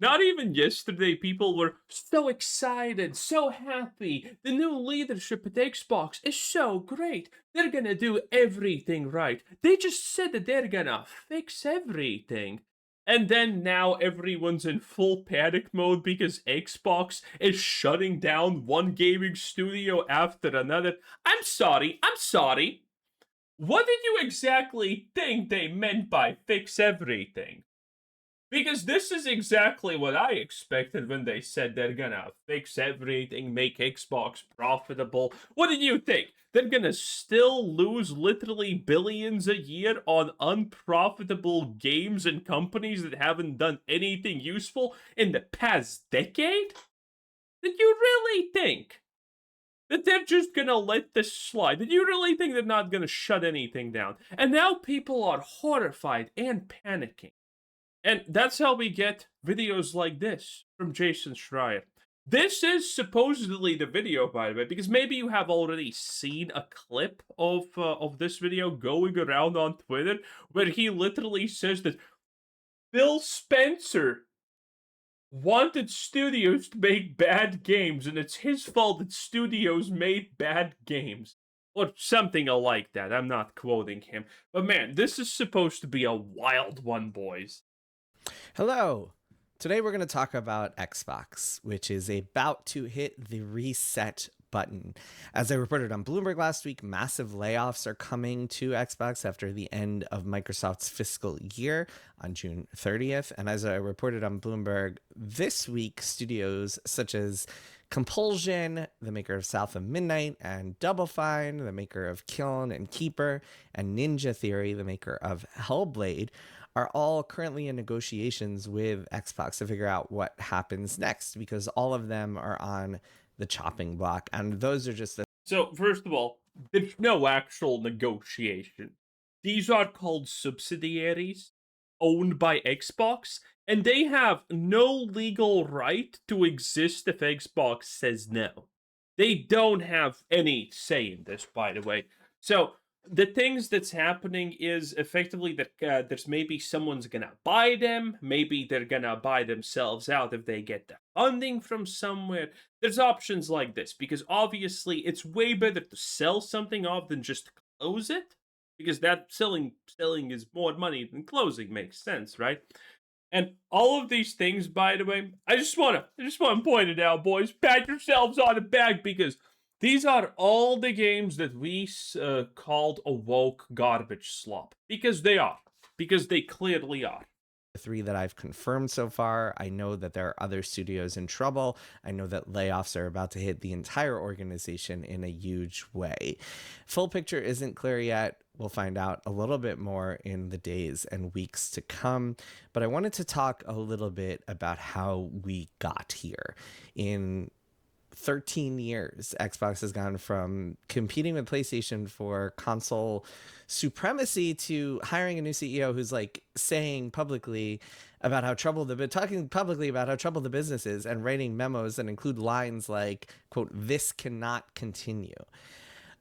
Not even yesterday, people were so excited, so happy. The new leadership at Xbox is so great. They're gonna do everything right. They just said that they're gonna fix everything. And then now everyone's in full panic mode because Xbox is shutting down one gaming studio after another. I'm sorry, I'm sorry. What did you exactly think they meant by fix everything? Because this is exactly what I expected when they said they're gonna fix everything, make Xbox profitable. What did you think? They're gonna still lose literally billions a year on unprofitable games and companies that haven't done anything useful in the past decade? Did you really think that they're just gonna let this slide? Did you really think they're not gonna shut anything down? And now people are horrified and panicking. And that's how we get videos like this from Jason Schreier. This is supposedly the video, by the way, because maybe you have already seen a clip of this video going around on Twitter where he literally says that Phil Spencer wanted studios to make bad games, and it's his fault that studios made bad games. Or something like that. I'm not quoting him. But man, this is supposed to be a wild one, boys. Hello. Today we're going to talk about Xbox, which is about to hit the reset button. As I reported on Bloomberg last week, massive layoffs are coming to Xbox after the end of Microsoft's fiscal year on June 30th. And as I reported on Bloomberg this week, studios such as Compulsion, the maker of South of Midnight, and Double Fine, the maker of Kiln and Keeper, and Ninja Theory, the maker of Hellblade, are all currently in negotiations with Xbox to figure out what happens next, because all of them are on the chopping block. And those are just the So, first of all, there's no actual negotiation. These are called subsidiaries owned by Xbox, and they have no legal right to exist if Xbox says no. They don't have any say in this, by the way. So, the things that's happening is effectively that there's maybe someone's gonna buy them, maybe they're gonna buy themselves out if they get the funding from somewhere. There's options like this because obviously it's way better to sell something off than just close it, because that selling is more money than closing. Makes sense, right? And all of these things, by the way, I just wanna point it out, boys. Pat yourselves on the back because these are all the games that we called a woke garbage slop, because they are, because they clearly are. three that I've confirmed so far. I know that there are other studios in trouble. I know that layoffs are about to hit the entire organization in a huge way. Full picture isn't clear yet. We'll find out a little bit more in the days and weeks to come. But I wanted to talk a little bit about how we got here. In 13 years, Xbox has gone from competing with PlayStation for console supremacy to hiring a new CEO who's like saying publicly about how talking publicly about how troubled the business is, and writing memos that include lines like, quote, "This cannot continue."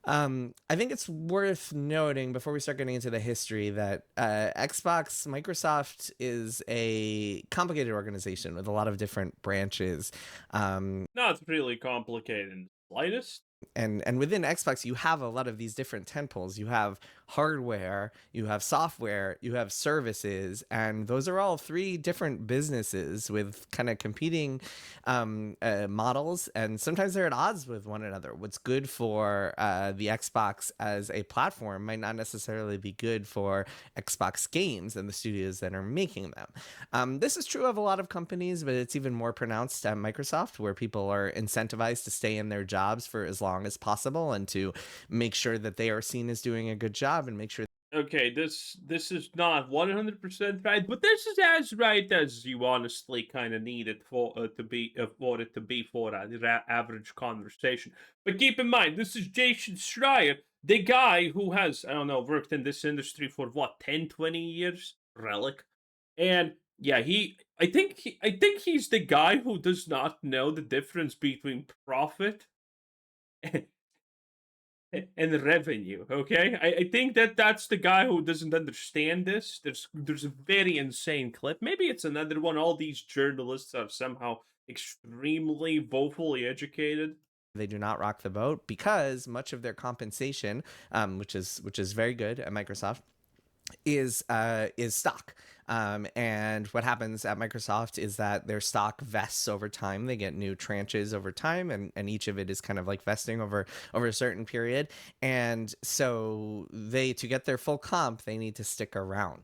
I think it's worth noting before we start getting into the history that Microsoft is a complicated organization with a lot of different branches. Not really complicated in the slightest. And within Xbox, you have a lot of these different tentpoles. You have hardware, you have software, you have services, and those are all three different businesses with kind of competing models, and sometimes they're at odds with one another. What's good for the Xbox as a platform might not necessarily be good for Xbox games and the studios that are making them. This is true of a lot of companies, but it's even more pronounced at Microsoft, where people are incentivized to stay in their jobs for as long as possible and to make sure that they are seen as doing a good job and make sure. Okay, this is not 100% right, but this is as right as you honestly kind of need it for it to be for an average conversation. But keep in mind, this is Jason Schreier, the guy who has, I don't know, worked in this industry for what, 10, 20 years, relic. And yeah, I think he's the guy who does not know the difference between profit and revenue. Okay, I think that that's the guy who doesn't understand this. There's a very insane clip. Maybe it's another one. All these journalists are somehow extremely woefully educated. They do not rock the boat because much of their compensation, which is very good at Microsoft, is stock. And what happens at Microsoft is that their stock vests over time. They get new tranches over time, and each of it is kind of like vesting over a certain period. And so to get their full comp, they need to stick around.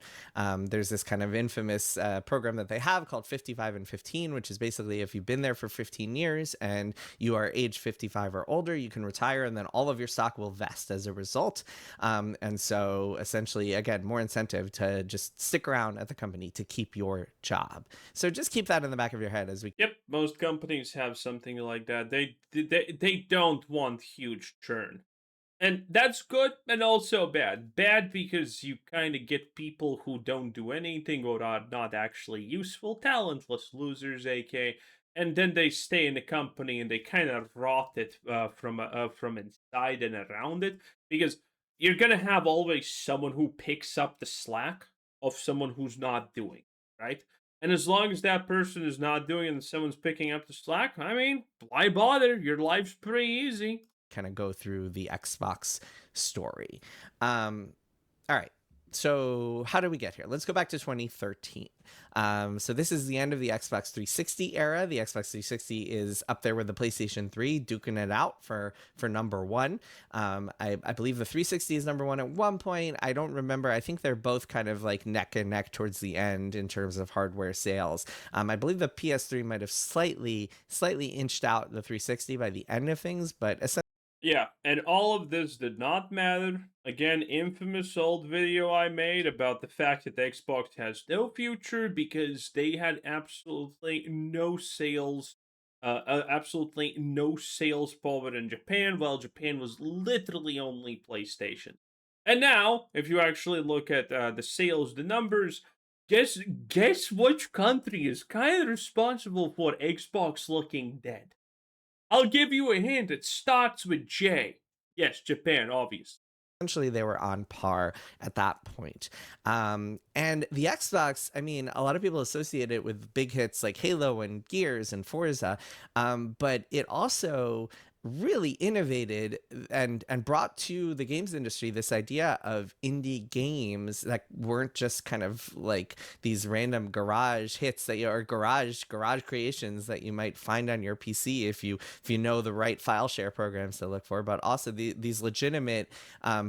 There's this kind of infamous program that they have called 55 and 15, which is basically if you've been there for 15 years and you are age 55 or older, you can retire, and then all of your stock will vest as a result. And so essentially, again, more incentive to just stick around at the company to keep your job. So just keep that in the back of your head as we. Yep, most companies have something like that. They don't want huge churn. And that's good and also bad. Bad because you kind of get people who don't do anything or are not actually useful, talentless losers, AK, and then they stay in the company and they kind of rot it from inside and around it because you're gonna have always someone who picks up the slack of someone who's not doing, right? And as long as that person is not doing it and someone's picking up the slack, I mean, why bother? Your life's pretty easy. Kind of go through the Xbox story. All right. So how did we get here? Let's go back to 2013. So this is the end of the Xbox 360 era. The Xbox 360 is up there with the PlayStation 3, duking it out for number one. I believe the 360 is number one at one point. I don't remember. I think they're both kind of like neck and neck towards the end in terms of hardware sales. I believe the PS3 might have slightly inched out the 360 by the end of things, but essentially. Yeah, and all of this did not matter. Again, infamous old video I made about the fact that the Xbox has no future because they had absolutely no sales, absolutely no sales power in Japan, while Japan was literally only PlayStation. And now, if you actually look at the sales, the numbers, guess which country is kind of responsible for Xbox looking dead? I'll give you a hint. It starts with J. Yes, Japan, obvious. Essentially, they were on par at that point. And the Xbox, I mean, a lot of people associate it with big hits like Halo and Gears and Forza, but it also really innovated and brought to the games industry this idea of indie games that weren't just kind of like these random garage hits that you or garage creations that you might find on your PC if you know the right file share programs to look for, but also these legitimate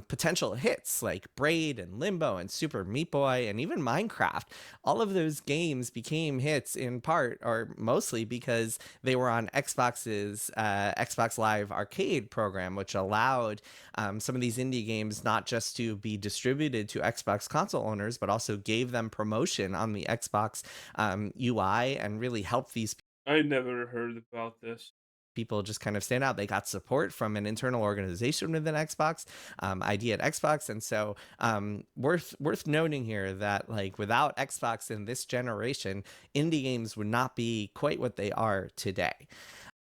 potential hits like Braid and Limbo and Super Meat Boy and even Minecraft. All of those games became hits in part or mostly because they were on Xbox's Xbox Live Arcade program, which allowed some of these indie games not just to be distributed to Xbox console owners, but also gave them promotion on the Xbox UI and really helped these I never heard about this. people just kind of stand out. They got support from an internal organization within Xbox, ID at Xbox, and so worth noting here that like without Xbox in this generation, indie games would not be quite what they are today.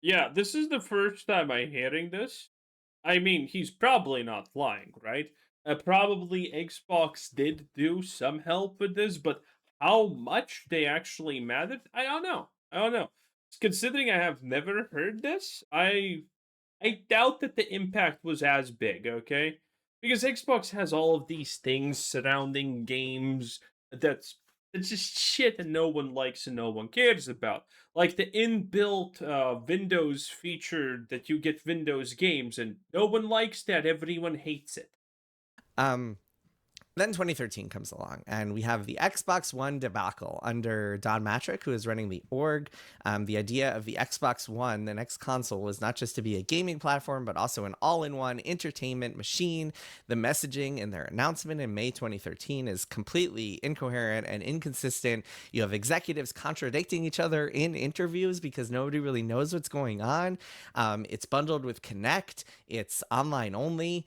Yeah, this is the first time I'm hearing this. I mean, he's probably not lying, right? Probably Xbox did do some help with this, but how much they actually mattered, I don't know. I don't know. Considering I have never heard this, I doubt that the impact was as big, okay? Because Xbox has all of these things surrounding games that's just shit that no one likes and no one cares about. Like the inbuilt Windows feature that you get Windows games, and no one likes that. Everyone hates it. Um, Then 2013 comes along, and we have the Xbox One debacle under Don Matrick, who is running the org. The idea of the Xbox One, the next console, was not just to be a gaming platform, but also an all-in-one entertainment machine. The messaging in their announcement in May 2013 is completely incoherent and inconsistent. You have executives contradicting each other in interviews because nobody really knows what's going on. It's bundled with Kinect. It's online only.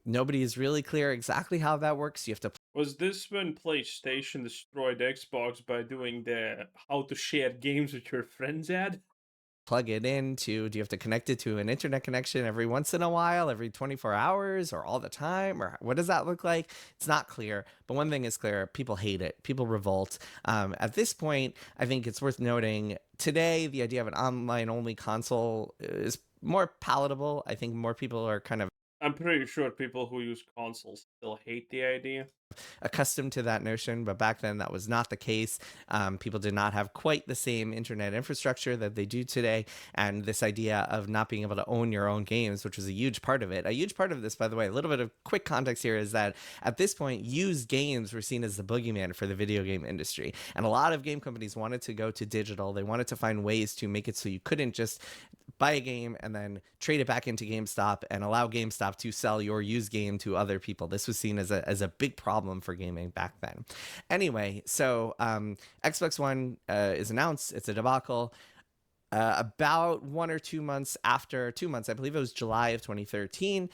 Nobody is really clear exactly how that works. You have to. Was this when PlayStation destroyed Xbox by doing the how to share games with your friends ad? plug it into? Do you have to connect it to an internet connection every once in a while, every 24 hours, or all the time? Or what does that look like? It's not clear. But one thing is clear, people hate it. People revolt. At this point, I think it's worth noting today, the idea of an online-only console is more palatable. I think more people are kind of I'm pretty sure people who use consoles still hate the idea. accustomed to that notion, but back then that was not the case. People did not have quite the same internet infrastructure that they do today, and this idea of not being able to own your own games, which was a huge part of it. A huge part of this, by the way, a little bit of quick context here is that at this point, used games were seen as the boogeyman for the video game industry, and a lot of game companies wanted to go to digital. They wanted to find ways to make it so you couldn't just buy a game and then trade it back into GameStop and allow GameStop to sell your used game to other people. This was seen as a big problem for gaming back then. Anyway, so Xbox One is announced. It's a debacle. About 1 or 2 months after, 2 months, I believe it was July of 2013,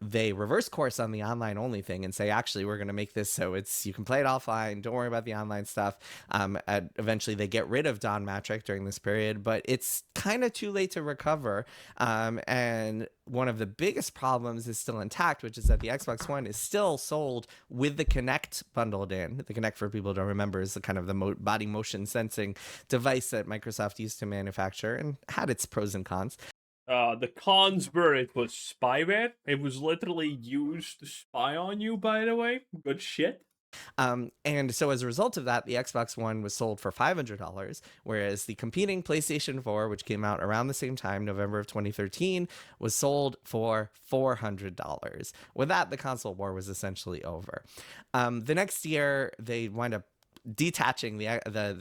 they reverse course on the online only thing and say, actually, we're going to make this so you can play it offline. Don't worry about the online stuff. Eventually, they get rid of Don Matrick during this period, but it's kind of too late to recover. And one of the biggest problems is still intact, which is that the Xbox One is still sold with the Kinect bundled in. The Kinect, for people to remember, is the kind of the body motion sensing device that Microsoft used to manufacture and had its pros and cons. The cons were it was spyware. It was literally used to spy on you, by the way. Good shit. And so as a result of that, the Xbox One was sold for $500, whereas the competing PlayStation 4, which came out around the same time, November of 2013, was sold for $400. With that, the console war was essentially over. The next year, they wind up detaching the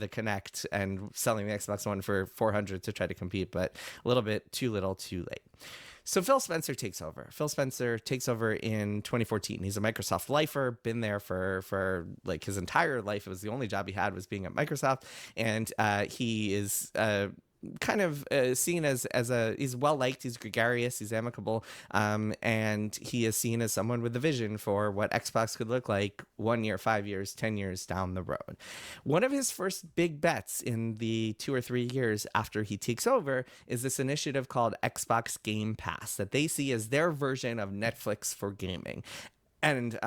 Kinect and selling the Xbox One for $400 to try to compete, but a little bit too little, too late. So Phil Spencer takes over. Phil Spencer takes over in 2014. He's a Microsoft lifer, been there for like his entire life. It was the only job he had was being at Microsoft, and he is kind of seen as he's well liked, he's gregarious, he's amicable, and he is seen as someone with a vision for what Xbox could look like 1 year, 5 years, 10 years down the road. One of his first big bets in the 2 or 3 years after he takes over is this initiative called Xbox Game Pass that they see as their version of Netflix for gaming. And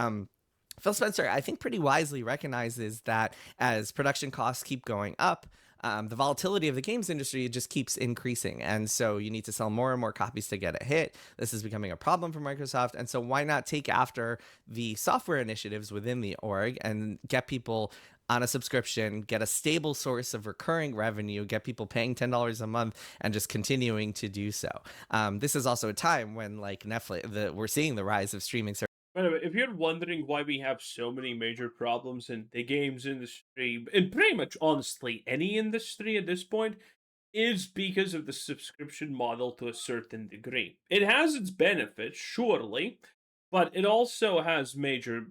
Phil Spencer, I think, pretty wisely recognizes that as production costs keep going up, the volatility of the games industry just keeps increasing. And so you need to sell more and more copies to get a hit. This is becoming a problem for Microsoft. And so why not take after the software initiatives within the org and get people on a subscription, get a stable source of recurring revenue, get people paying $10 a month and just continuing to do so. This is also a time when, like Netflix, we're seeing the rise of streaming services. By the way, if you're wondering why we have so many major problems in the games industry, and pretty much honestly any industry at this point, is because of the subscription model to a certain degree. It has its benefits, surely, but it also has major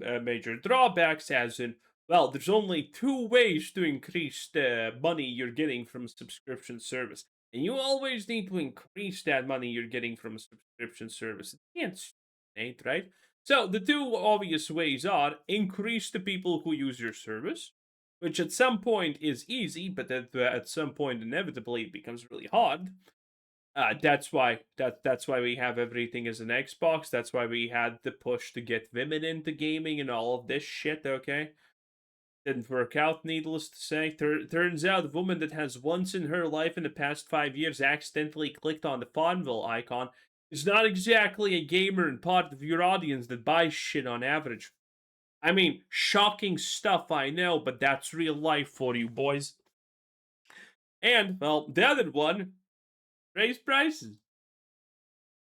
drawbacks, as in, well, there's only two ways to increase the money you're getting from a subscription service. And you always need to increase that money you're getting from a subscription service. It can't stagnate, right? So the two obvious ways are increase the people who use your service, which at some point is easy, but at some point inevitably it becomes really hard. That's why we have everything as an Xbox. That's why we had the push to get women into gaming and all of this shit. Okay, didn't work out, needless to say. Turns out a woman that has once in her life in the past 5 years accidentally clicked on the Farmville icon is not exactly a gamer and part of your audience that buys shit on average. I mean, shocking stuff, I know, but that's real life for you, boys. And, well, the other one, raise prices.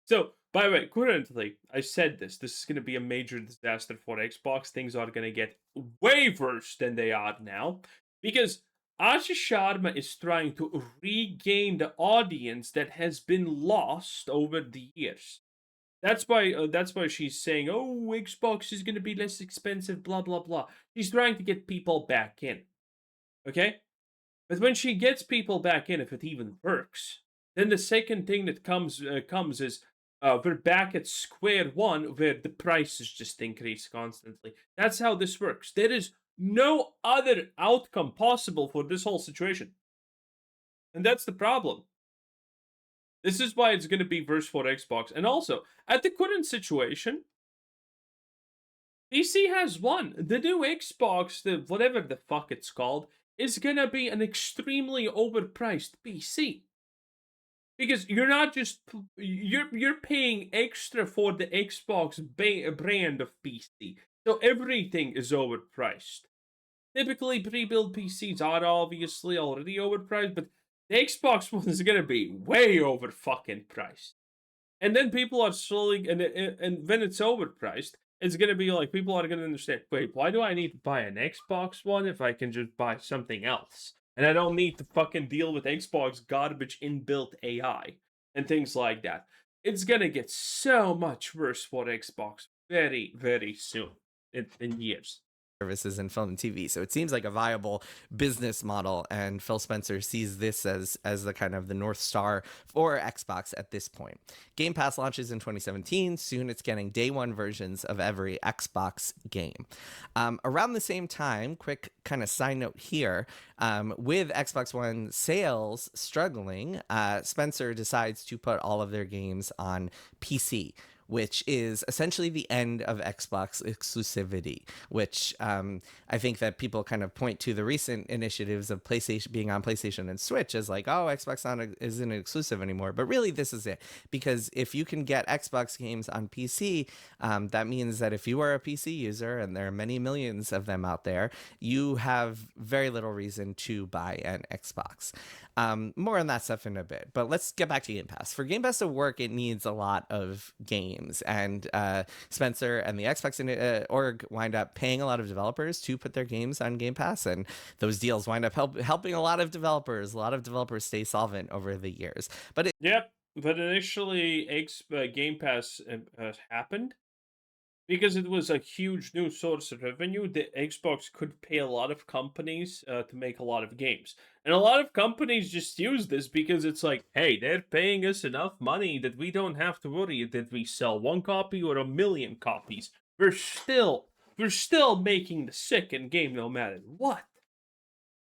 So, by the way, currently, I said this is going to be a major disaster for Xbox. Things are going to get way worse than they are now, because Ashish Sharma is trying to regain the audience that has been lost over the years. That's why she's saying, "Oh, Xbox is going to be less expensive." Blah blah blah. She's trying to get people back in. Okay, but when she gets people back in, if it even works, then the second thing that comes is we're back at square one, where the prices just increase constantly. That's how this works. There is no other outcome possible for this whole situation. And that's the problem. This is why it's going to be worse for Xbox. And also, at the current situation, PC has won. The new Xbox, the whatever the fuck it's called, is going to be an extremely overpriced PC. Because you're not just you're paying extra for the Xbox brand of PC. So everything is overpriced. Typically, pre-built PCs are obviously already overpriced, but the Xbox One is gonna be way over fucking priced. And then people are slowly, and when it's overpriced, it's gonna be like people are gonna understand. Wait, why do I need to buy an Xbox One if I can just buy something else? And I don't need to fucking deal with Xbox garbage inbuilt AI and things like that. It's gonna get so much worse for Xbox very, very soon in years. Services in film and TV. So it seems like a viable business model, and Phil Spencer sees this as the kind of the North Star for Xbox at this point. Game Pass launches in 2017. Soon it's getting day one versions of every Xbox game. Around the same time, quick kind of side note here, with Xbox One sales struggling, Spencer decides to put all of their games on PC, which is essentially the end of Xbox exclusivity, which I think that people kind of point to the recent initiatives of PlayStation being on PlayStation and Switch as like, oh, Xbox isn't exclusive anymore. But really, this is it. Because if you can get Xbox games on PC, that means that if you are a PC user, and there are many millions of them out there, you have very little reason to buy an Xbox. More on that stuff in a bit, but let's get back to Game Pass. For Game Pass to work, it needs a lot of games, and Spencer and the Xbox org wind up paying a lot of developers to put their games on Game Pass, and those deals wind up helping a lot of developers. A lot of developers stay solvent over the years. But Yep, but initially, Game Pass happened because it was a huge new source of revenue. The Xbox could pay a lot of companies to make a lot of games, and a lot of companies just use this because it's like, hey, they're paying us enough money that we don't have to worry that we sell one copy or a million copies. We're still making the second game no matter what.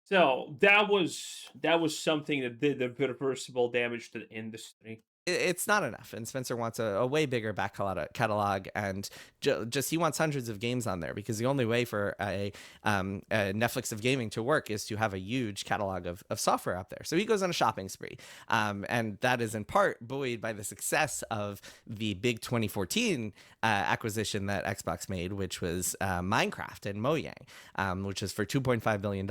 So that was something that did irreversible damage to the industry. it's not enough, and Spencer wants a way bigger back catalog, and just he wants hundreds of games on there, because the only way for a Netflix of gaming to work is to have a huge catalog of software out there. So he goes on a shopping spree, and that is in part buoyed by the success of the big 2014 acquisition that Xbox made, which was Minecraft and Mojang, which is for $2.5 billion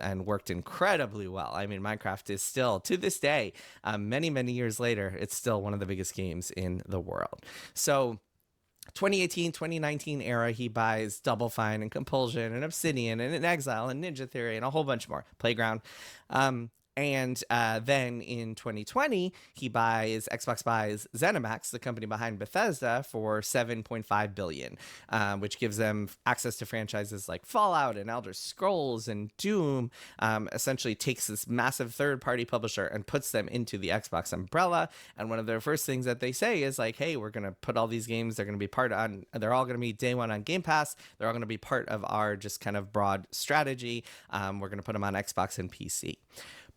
and worked incredibly well. I mean, Minecraft is still, to this day, many years later, it's still one of the biggest games in the world. So 2018, 2019 era, he buys Double Fine and Compulsion and Obsidian and Exile and Ninja Theory and a whole bunch more. Playground. And then in 2020, Xbox buys ZeniMax, the company behind Bethesda, for $7.5 billion, which gives them access to franchises like Fallout and Elder Scrolls and Doom. Essentially takes this massive third-party publisher and puts them into the Xbox umbrella. And one of their first things that they say is like, hey, we're going to put all these games, they're going to be they're all going to be day one on Game Pass. They're all going to be part of our just kind of broad strategy. We're going to put them on Xbox and PC.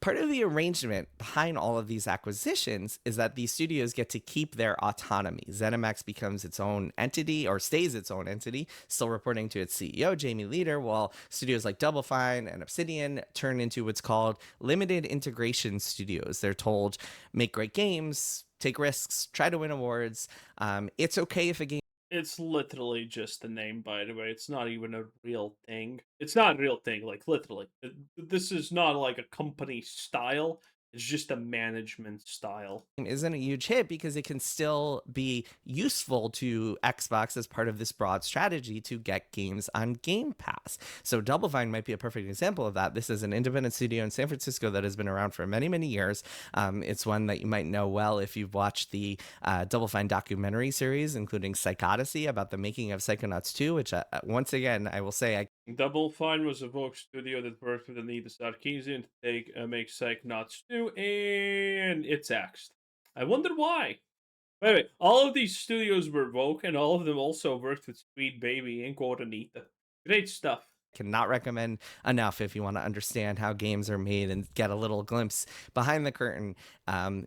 Part of the arrangement behind all of these acquisitions is that these studios get to keep their autonomy. ZeniMax becomes its own entity, or stays its own entity, still reporting to its CEO, Jamie Leader, while studios like Double Fine and Obsidian turn into what's called limited integration studios. They're told, make great games, take risks, try to win awards. It's okay if a game It's literally just the name, by the way. It's not even a real thing. It's not a real thing, like, literally. This is not like a company style. It's just a management style. isn't a huge hit, because it can still be useful to Xbox as part of this broad strategy to get games on Game Pass. So Double Fine might be a perfect example of that. This is an independent studio in San Francisco that has been around for many years. It's one that you might know well if you've watched the Double Fine documentary series, including Psychodyssey, about the making of Psychonauts 2, which once again, I will say, Double Fine was a Vogue studio that worked with Anita Sarkeesian to make Psychonauts 2, and it's axed. I wonder why. By the way, all of these studios were Vogue, and all of them also worked with Sweet Baby and Anita. Great stuff. Cannot recommend enough if you want to understand how games are made and get a little glimpse behind the curtain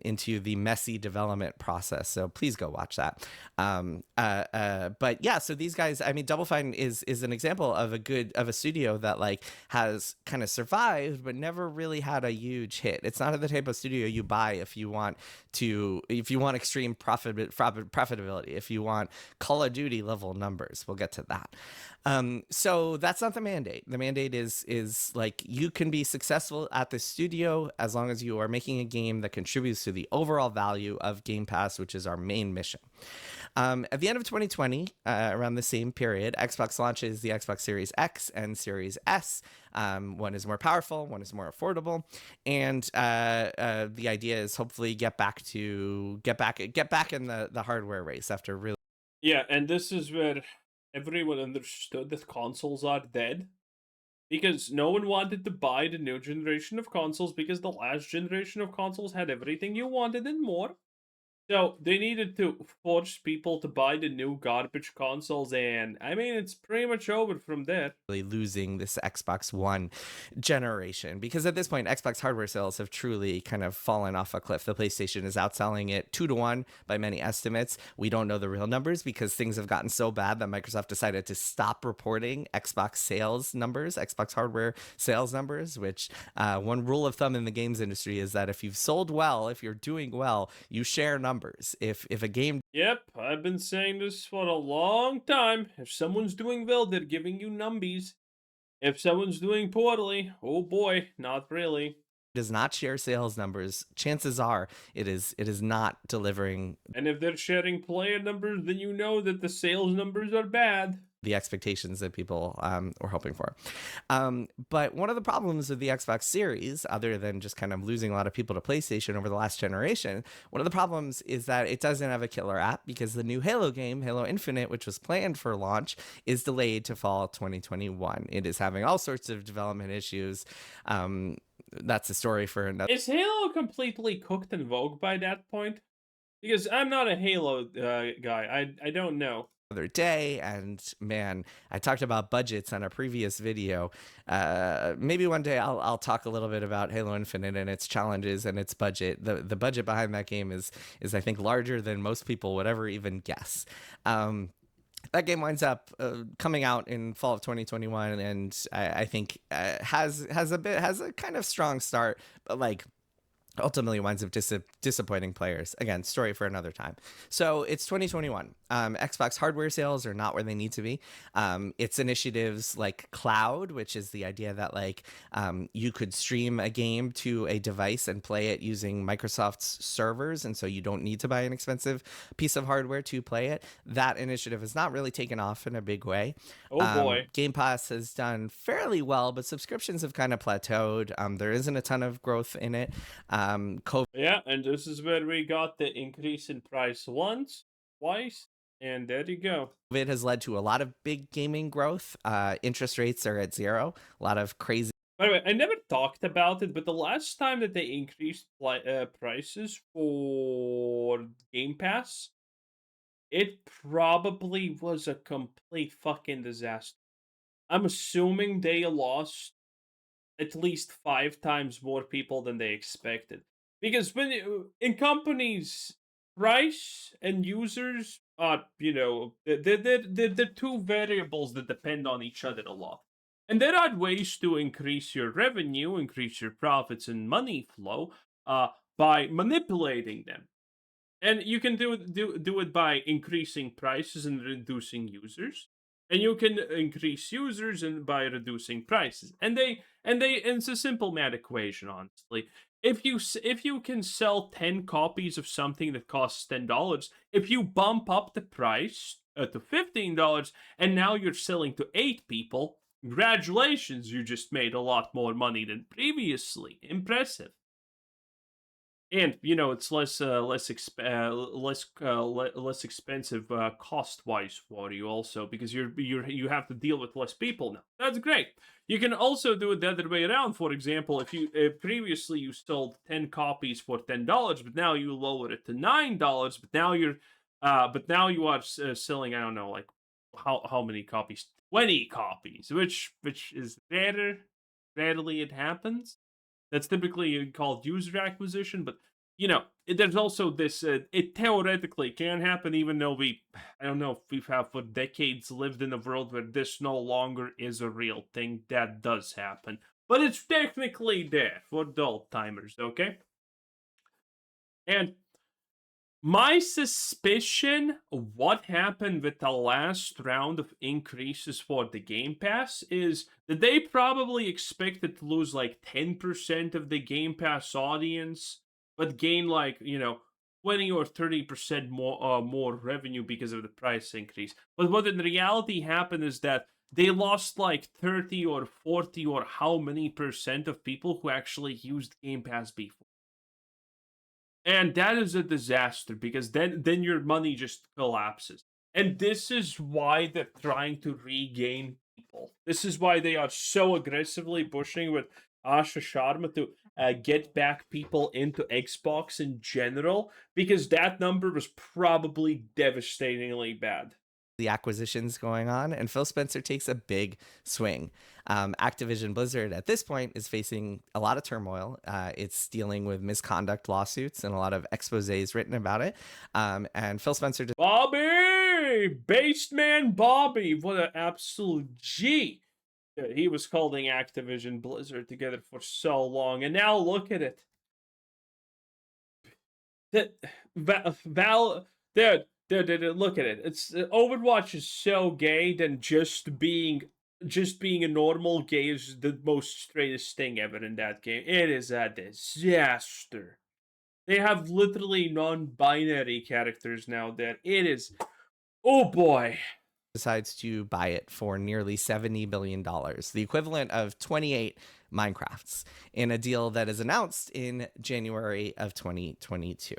into the messy development process. So please go watch that. But yeah, so these guys, I mean, Double Fine is an example of a studio that like has kind of survived but never really had a huge hit. It's not the type of studio you buy if you want extreme profitability, if you want Call of Duty level numbers. We'll get to that. So that's not the mandate. The mandate is like, you can be successful at the studio as long as you are making a game that contributes to the overall value of Game Pass, which is our main mission. At the end of 2020, around the same period, Xbox launches the Xbox Series X and Series S. One is more powerful, one is more affordable, and the idea is hopefully get back in the hardware race after really. Yeah, and this is where everyone understood that consoles are dead. Because no one wanted to buy the new generation of consoles because the last generation of consoles had everything you wanted and more. So they needed to force people to buy the new garbage consoles, and I mean, it's pretty much over from there. Losing this Xbox One generation, because at this point Xbox hardware sales have truly kind of fallen off a cliff. The PlayStation is outselling it 2-1 by many estimates. We don't know the real numbers because things have gotten so bad that Microsoft decided to stop reporting Xbox sales numbers, Xbox hardware sales numbers, which one rule of thumb in the games industry is that if you've sold well, if you're doing well, you share numbers. If a game. Yep, I've been saying this for a long time. If someone's doing well, they're giving you numbies. If someone's doing poorly, oh boy, not really. Does not share sales numbers, chances are it is not delivering. And if they're sharing player numbers, then you know that the sales numbers are bad. The expectations that people were hoping for. But one of the problems with the Xbox Series, other than just kind of losing a lot of people to PlayStation over the last generation, one of the problems is that it doesn't have a killer app, because the new Halo game, Halo Infinite, which was planned for launch, is delayed to fall 2021. It is having all sorts of development issues. That's a story for another. Is Halo completely cooked and vogue by that point? Because I'm not a Halo guy. I don't know. Other day, and man, I talked about budgets on a previous video. Maybe one day I'll talk a little bit about Halo Infinite and its challenges and its budget. The budget behind that game is I think larger than most people would ever even guess. That game winds up coming out in fall of 2021, and I think has a kind of strong start, but like ultimately winds up disappointing players. Again, story for another time. So it's 2021. Xbox hardware sales are not where they need to be. It's initiatives like cloud, which is the idea that like you could stream a game to a device and play it using Microsoft's servers, and so you don't need to buy an expensive piece of hardware to play it. That initiative has not really taken off in a big way. Oh boy. Game Pass has done fairly well, but subscriptions have kind of plateaued. There isn't a ton of growth in it. Yeah, and this is where we got the increase in price once, twice, and there you go. COVID has led to a lot of big gaming growth. Interest rates are at zero. A lot of crazy. By the way, I never talked about it, but the last time that they increased prices for Game Pass, it probably was a complete fucking disaster. I'm assuming they lost at least 5 times more people than they expected. Because in companies, price and users are, they're two variables that depend on each other a lot. And there are ways to increase your revenue, increase your profits and money flow by manipulating them. And you can do it by increasing prices and reducing users. And you can increase users and by reducing prices. And it's a simple math equation, honestly. If you can sell 10 copies of something that costs $10, if you bump up the price to $15 and now you're selling to 8 people, congratulations, you just made a lot more money than previously. Impressive. And it's less expensive cost wise for you also, because you have to deal with less people now. That's great. You can also do it the other way around. For example, if you previously you sold 10 copies for $10, but now you lower it to $9, but now you are selling, I don't know, like how many copies, 20 copies, which is rarely it happens. That's typically called user acquisition, but there's also this. It theoretically can happen, even though I don't know if we've have for decades lived in a world where this no longer is a real thing. That does happen, but it's technically there for the old timers, okay? And my suspicion of what happened with the last round of increases for the Game Pass is that they probably expected to lose like 10% of the Game Pass audience, but gain like, 20 or 30% more revenue because of the price increase. But what in reality happened is that they lost like 30 or 40 or how many percent of people who actually used Game Pass before. And that is a disaster because then your money just collapses. And this is why they're trying to regain people. This is why they are so aggressively pushing with Asha Sharma to get back people into Xbox in general, because that number was probably devastatingly bad. The acquisitions going on, and Phil Spencer takes a big swing. Activision Blizzard at this point is facing a lot of turmoil. It's dealing with misconduct lawsuits and a lot of exposés written about it. And Phil Spencer Bobby! Based man Bobby! What an absolute G! He was holding Activision Blizzard together for so long, and now look at it. Dude, look at it. It's Overwatch is so gay than just being a normal gay is the most straightest thing ever in that game. It is a disaster. They have literally non-binary characters now that it is. Oh boy. decides to buy it for nearly $70 billion, the equivalent of 28 Minecrafts, in a deal that is announced in January of 2022.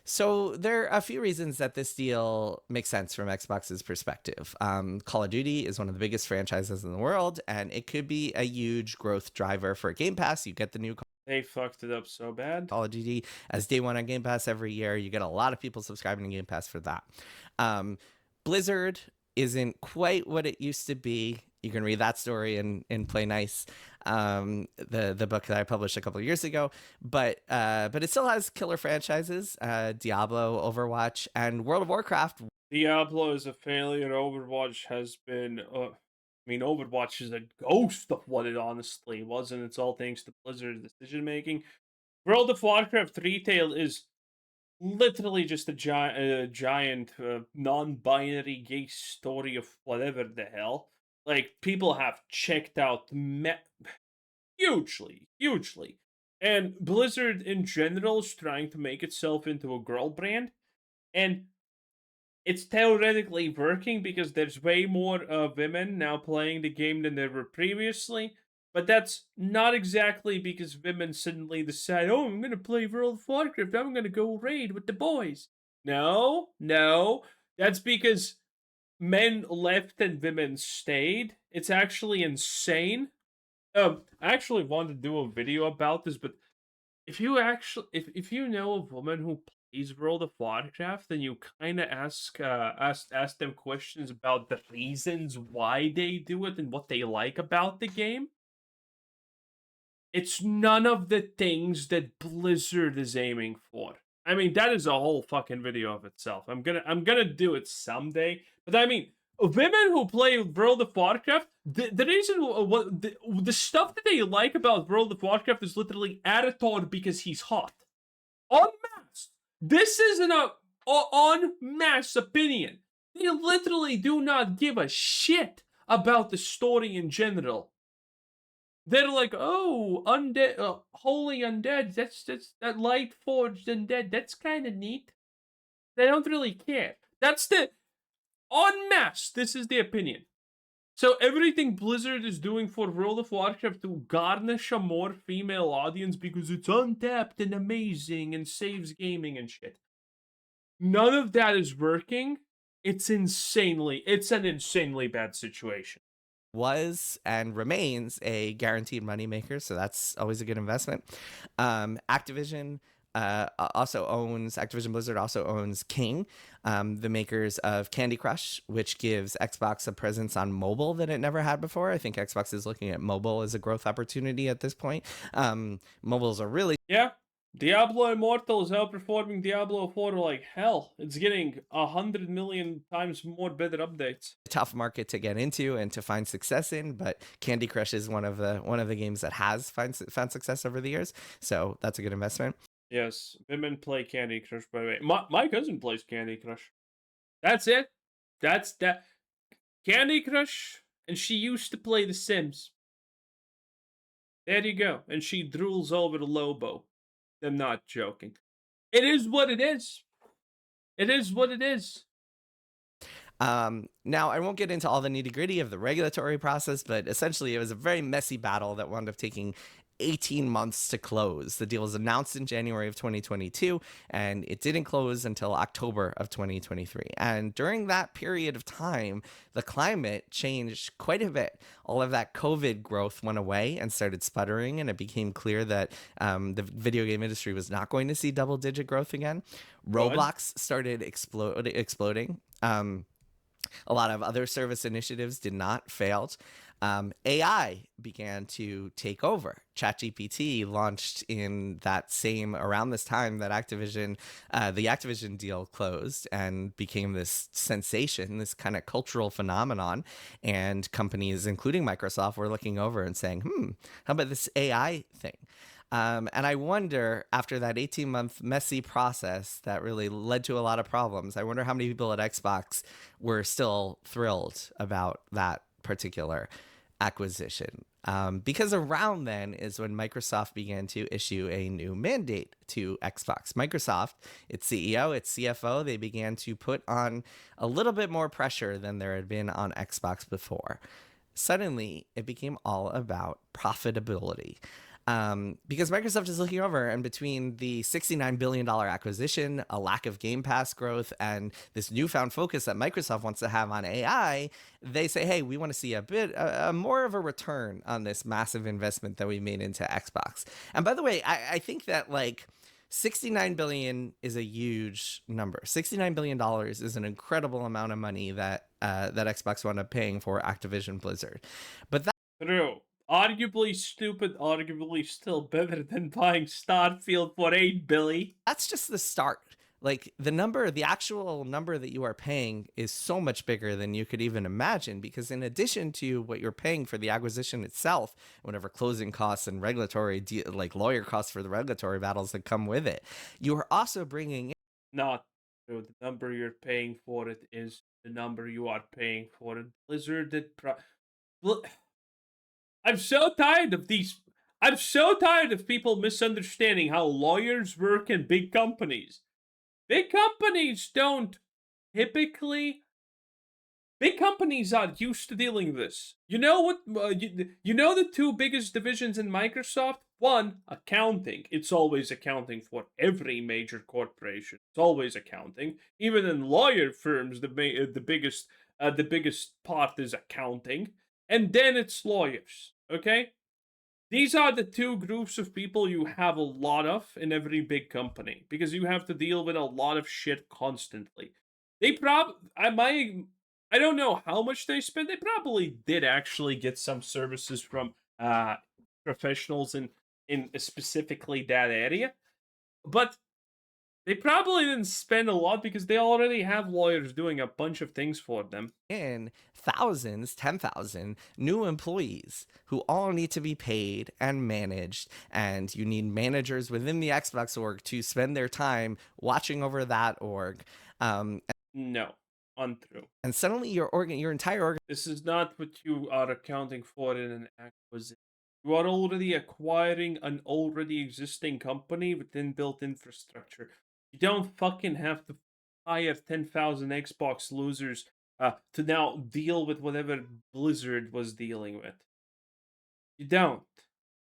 So there are a few reasons that this deal makes sense from Xbox's perspective. Call of Duty is one of the biggest franchises in the world, and it could be a huge growth driver for Game Pass. You get the new They fucked it up so bad. Call of Duty as day one on Game Pass every year. You get a lot of people subscribing to Game Pass for that. Blizzard isn't quite what it used to be. You can read that story in Play Nice, the book that I published a couple of years ago. But it still has killer franchises: Diablo, Overwatch, and World of Warcraft. Diablo is a failure. Overwatch has been. Overwatch is a ghost of what it honestly was, and it's all thanks to Blizzard's decision making. World of Warcraft retail is literally just a giant non-binary gay story of whatever the hell. Like, people have checked out hugely. And Blizzard in general is trying to make itself into a girl brand. And it's theoretically working because there's way more women now playing the game than there were previously. But that's not exactly because women suddenly decide, oh, I'm going to play World of Warcraft. I'm going to go raid with the boys. No. That's because men left and women stayed. It's actually insane. I actually wanted to do a video about this, but if you know a woman who plays World of Warcraft, then you kind of ask them questions about the reasons why they do it and what they like about the game. It's none of the things that Blizzard is aiming for. I mean, that is a whole fucking video of itself. I'm gonna do it someday. But I mean, women who play World of Warcraft, the reason the stuff that they like about World of Warcraft is literally Arator because he's hot. En masse. This isn't a en masse opinion. They literally do not give a shit about the story in general. They're like, oh, undead, holy undead. That's that light forged undead. That's kind of neat. They don't really care. That's the en masse. This is the opinion. So everything Blizzard is doing for World of Warcraft to garnish a more female audience because it's untapped and amazing and saves gaming and shit. None of that is working. It's an insanely bad situation. Was and remains a guaranteed moneymaker, so that's always a good investment. Activision Activision Blizzard also owns King, the makers of Candy Crush, which gives Xbox a presence on mobile that it never had before. I think Xbox is looking at mobile as a growth opportunity at this point. Mobile's a really Yeah, Diablo Immortal is outperforming Diablo 4 like hell. It's getting 100 million times more better updates. tough market to get into and to find success in, but Candy Crush is one of the games that has found success over the years. So that's a good investment. Yes, women play Candy Crush, by the way. My cousin plays Candy Crush. That's it. That's that. Candy Crush, and she used to play The Sims. There you go. And she drools over the Lobo. I'm not joking. It is what it is. It is what it is. Now, I won't get into all the nitty gritty of the regulatory process, but essentially it was a very messy battle that wound up taking 18 months to close. The deal was announced in January of 2022, and it didn't close until October of 2023. And during that period of time, the climate changed quite a bit. All of that COVID growth went away and started sputtering, and it became clear that the video game industry was not going to see double-digit growth again. Roblox started exploding. A lot of other service initiatives did not fail. AI began to take over. ChatGPT launched in that same around this time that the Activision deal closed and became this sensation, this kind of cultural phenomenon. And companies, including Microsoft, were looking over and saying, how about this AI thing? And I wonder, after that 18-month messy process that really led to a lot of problems, I wonder how many people at Xbox were still thrilled about that particular acquisition. Because around then is when Microsoft began to issue a new mandate to Xbox. Microsoft, its CEO, its CFO, they began to put on a little bit more pressure than there had been on Xbox before. Suddenly, it became all about profitability. Because Microsoft is looking over, and between the $69 billion acquisition, a lack of Game Pass growth, and this newfound focus that Microsoft wants to have on AI, they say, hey, we want to see a more of a return on this massive investment that we made into Xbox. And by the way, I think that like $69 billion is a huge number. $69 billion is an incredible amount of money that Xbox wound up paying for Activision Blizzard. But that True. Arguably stupid, arguably still better than buying Starfield for $8 billion. that's just the start. Like the actual number that you are paying is so much bigger than you could even imagine, because in addition to what you're paying for the acquisition itself, whatever closing costs and regulatory like lawyer costs for the regulatory battles that come with it, you are also bringing in Not true. The number you're paying for it is the number you are paying for it. Blizzard did I'm so tired of these. I'm so tired of people misunderstanding how lawyers work in big companies. Big companies don't typically. Big companies are used to dealing with this. You know what? You know the two biggest divisions in Microsoft? One, accounting. It's always accounting for every major corporation. It's always accounting. Even in lawyer firms, the biggest part is accounting, and then it's lawyers. Okay, these are the two groups of people you have a lot of in every big company, because you have to deal with a lot of shit constantly. They I don't know how much they spend. They probably did actually get some services from professionals in specifically that area, but they probably didn't spend a lot because they already have lawyers doing a bunch of things for them. thousands, 10,000 new employees who all need to be paid and managed. And you need managers within the Xbox org to spend their time watching over that org. No, untrue. And suddenly your entire org. This is not what you are accounting for in an acquisition. You are already acquiring an already existing company with inbuilt infrastructure. You don't fucking have to hire 10,000 Xbox losers to now deal with whatever Blizzard was dealing with. You don't.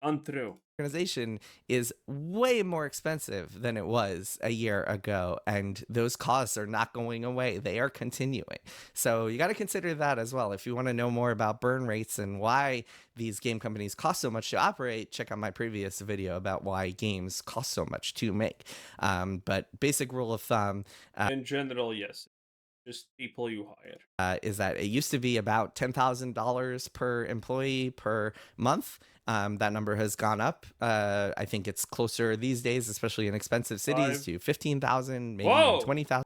Untrue. Organization is way more expensive than it was a year ago, and those costs are not going away. They are continuing. So you got to consider that as well. If you want to know more about burn rates and why these game companies cost so much to operate, check out my previous video about why games cost so much to make. But basic rule of thumb, In general, yes. Just people you hire. is that it used to be about $10,000 per employee per month. That number has gone up. I think it's closer these days, especially in expensive cities, to 15,000, maybe even 20,000,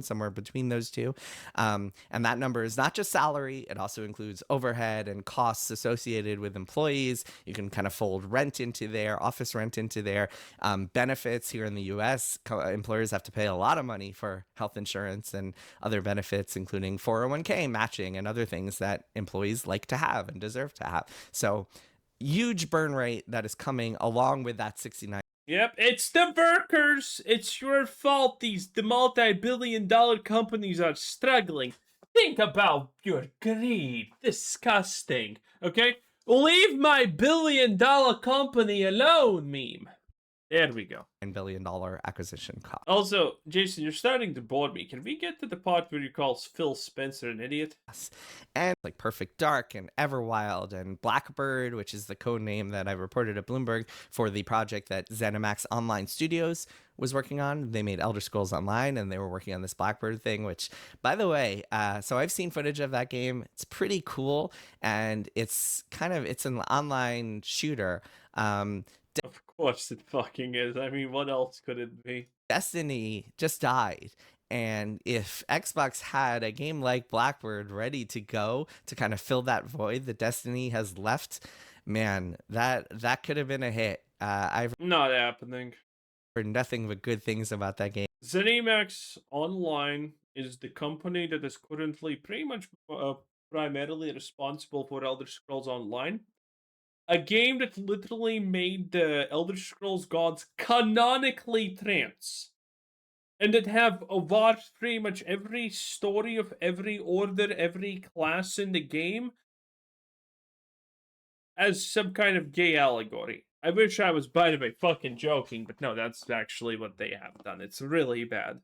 somewhere between those two. And that number is not just salary, it also includes overhead and costs associated with employees. You can kind of fold rent into there, office rent into there. Benefits here in the US, employers have to pay a lot of money for health insurance and other benefits, including 401k matching and other things that employees like to have and deserve to have. So huge burn rate that is coming along with that 69. Yep, it's the workers. It's your fault the multi-billion-dollar companies are struggling. Think about your greed. Disgusting. Okay? Leave my billion-dollar company alone, meme. There we go. $9 billion acquisition cost. Also, Jason, you're starting to bore me. Can we get to the part where you call Phil Spencer an idiot? And like Perfect Dark and Everwild and Blackbird, which is the code name that I reported at Bloomberg for the project that ZeniMax Online Studios was working on. They made Elder Scrolls Online, and they were working on this Blackbird thing, which, by the way, so I've seen footage of that game. It's pretty cool, and it's an online shooter. Of course it fucking is. I mean, what else could it be? Destiny just died. And if Xbox had a game like Blackbird ready to go to kind of fill that void that Destiny has left, man, that could have been a hit. I've Not happening. heard nothing but good things about that game. ZeniMax Online is the company that is currently pretty much primarily responsible for Elder Scrolls Online. A game that literally made the Elder Scrolls gods canonically trans. And that have watched pretty much every story of every order, every class in the game as some kind of gay allegory. I wish I was, by the way, fucking joking, but no, that's actually what they have done. It's really bad.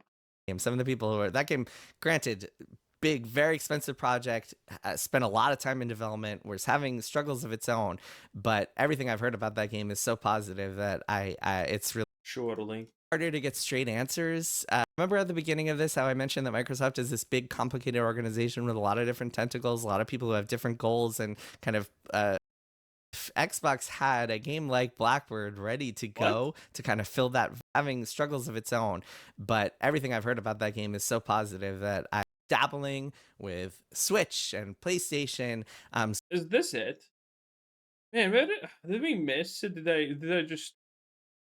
Some of the people who are that game, granted, big, very expensive project, spent a lot of time in development, was having struggles of its own, but everything I've heard about that game is so positive that it's really Surely. harder to get straight answers. Remember at the beginning of this how I mentioned that Microsoft is this big, complicated organization with a lot of different tentacles, a lot of people who have different goals, and kind of if Xbox had a game like Blackbird ready to go to kind of fill that, having struggles of its own, but everything I've heard about that game is so positive that I'm dabbling with Switch and PlayStation. Is this it? Man, did we miss it? Did I just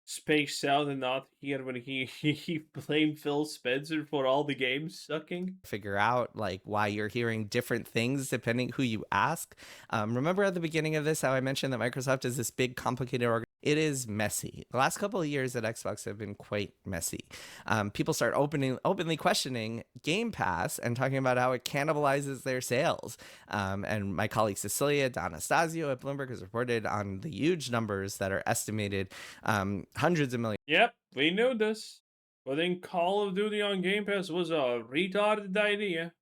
space out and not hear when he blamed Phil Spencer for all the games sucking? Figure out like why you're hearing different things depending who you ask. Remember at the beginning of this how I mentioned that Microsoft is this big, complicated organization? It is messy. The last couple of years at Xbox have been quite messy. People start openly questioning Game Pass and talking about how it cannibalizes their sales. And my colleague Cecilia D'Anastasio at Bloomberg has reported on the huge numbers that are estimated, hundreds of millions. Yep, we knew this. Putting Call of Duty on Game Pass was a retarded idea.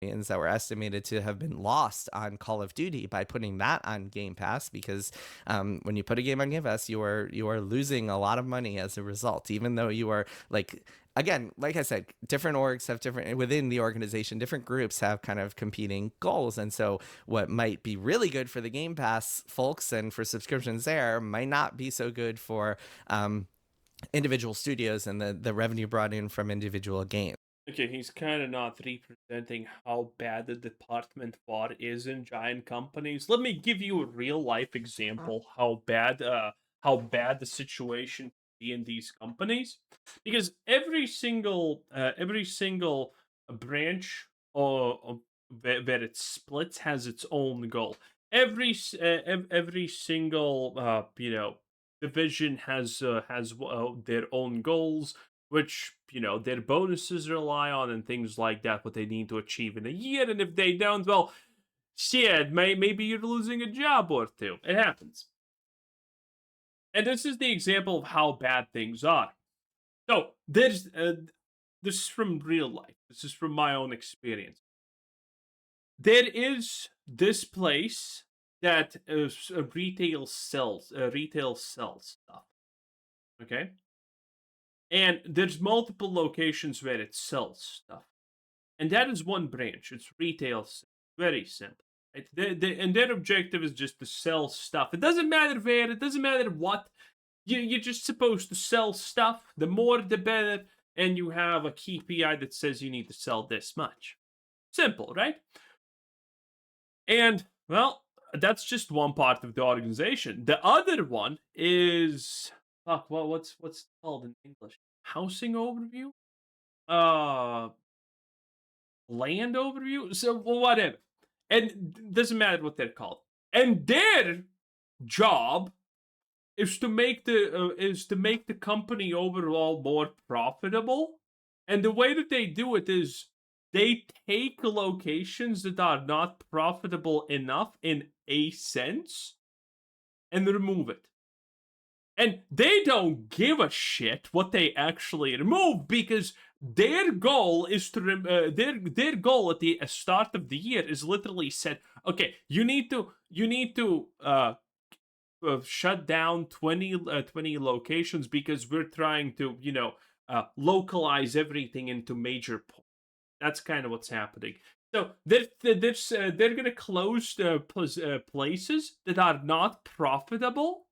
That were estimated to have been lost on Call of Duty by putting that on Game Pass, because when you put a game on Game Pass, you are losing a lot of money as a result, even though you are like I said, different orgs have different, within the organization, different groups have kind of competing goals. And so what might be really good for the Game Pass folks and for subscriptions there might not be so good for individual studios and the revenue brought in from individual games. Okay, he's kind of not representing how bad the department war is in giant companies. Let me give you a real life example how bad the situation can be in these companies, because every single branch where it splits has its own goal. Every single division has their own goals, which, their bonuses rely on and things like that, what they need to achieve in a year. And if they don't, well, shit, maybe you're losing a job or two. It happens. And this is the example of how bad things are. So this is from real life. This is from my own experience. There is this place that retail sells stuff. Okay, and there's multiple locations where it sells stuff, and that is one branch. It's retail. Very simple. Right? And their objective is just to sell stuff. It doesn't matter where. It doesn't matter what. You're just supposed to sell stuff. The more, the better. And you have a KPI that says you need to sell this much. Simple, right? And, well, that's just one part of the organization. The other one is, fuck, well, what's it called in English? Housing overview? Land overview? So, well, whatever. And it doesn't matter what they're called. And their job is to make the company overall more profitable. And the way that they do it is they take locations that are not profitable enough in a sense and remove it. And they don't give a shit what they actually remove, because their goal is to their goal at the start of the year is literally said, okay, you need to shut down 20 locations because we're trying to localize everything into major points. That's kind of what's happening. So they're going to close places that are not profitable,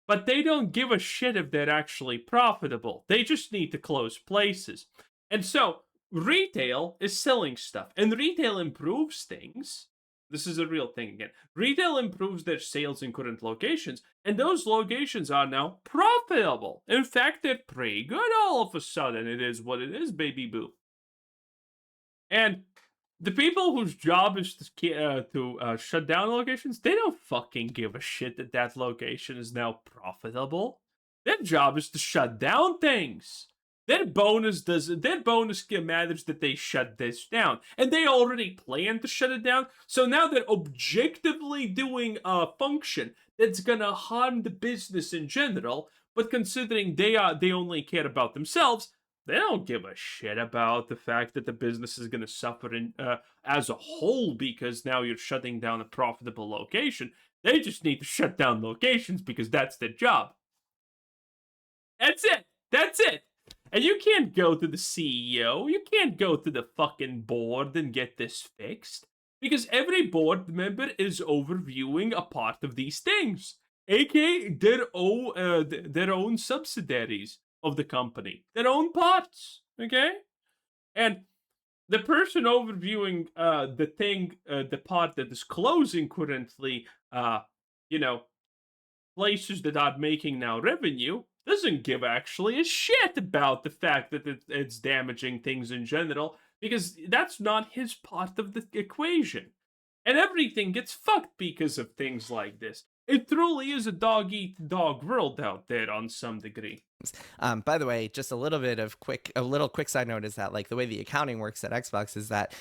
but they don't give a shit if they're actually profitable. They just need to close places. And so retail is selling stuff, and retail improves things. This is a real thing again. Retail improves their sales in current locations, and those locations are now profitable. In fact, they're pretty good all of a sudden. It is what it is, baby boo. And the people whose job is to shut down locations, they don't fucking give a shit that that location is now profitable. Their job is to shut down things. Their bonus matters that they shut this down, and they already plan to shut it down. So now they're objectively doing a function that's gonna harm the business in general. But considering they only care about themselves, they don't give a shit about the fact that the business is gonna suffer as a whole because now you're shutting down a profitable location. They just need to shut down locations because that's their job. That's it. That's it. And you can't go to the CEO, you can't go to the fucking board and get this fixed, because every board member is overviewing a part of these things, aka their own subsidiaries of the company, their own parts, okay? And the person overviewing the part that is closing currently, places that are making now revenue, doesn't give actually a shit about the fact that it's damaging things in general, because that's not his part of the equation. And everything gets fucked because of things like this. It truly is a dog-eat-dog world out there on some degree. By the way, just a little quick side note is that, like, the way the accounting works at Xbox is that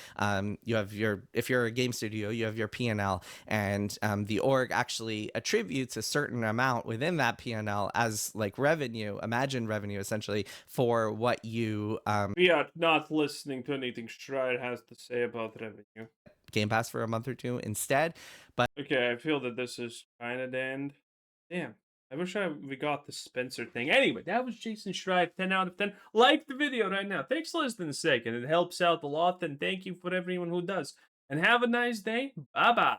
you have if you're a game studio, you have your P&L, and the org actually attributes a certain amount within that P&L as like revenue, imagined revenue, essentially, for what you We are not listening to anything Schreier has to say about revenue. Game Pass for a month or two instead. But okay, I feel that this is kind of the end. Damn. I wish we got the Spencer thing. Anyway, that was Jason Schreier, 10 out of 10. Like the video right now. Thanks for listening a second. It helps out a lot, and thank you for everyone who does. And have a nice day. Bye-bye.